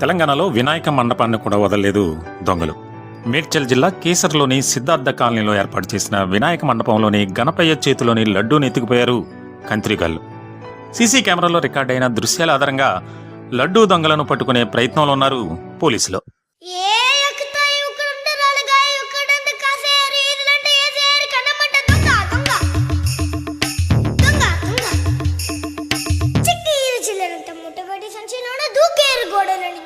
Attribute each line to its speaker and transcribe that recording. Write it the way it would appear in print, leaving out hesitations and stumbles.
Speaker 1: తెలంగాణలో వినాయక మండపాన్ని కూడా వదలలేదు దొంగలు. మేడ్చల్ జిల్లా కేసర్లోని సిద్ధార్థ కాలనీలో ఏర్పాటు చేసిన వినాయక మండపంలోని గణపయ్య చేతిలోని లడ్డూని ఎత్తుకుపోయారు కంత్రిగాళ్లు. సీసీ కెమెరాలో రికార్డైన దృశ్యాల ఆధారంగా లడ్డూ దొంగలను పట్టుకునే ప్రయత్నంలో ఉన్నారు పోలీసులు.
Speaker 2: ముట్టబడి సంచి దూకేరు గోడలని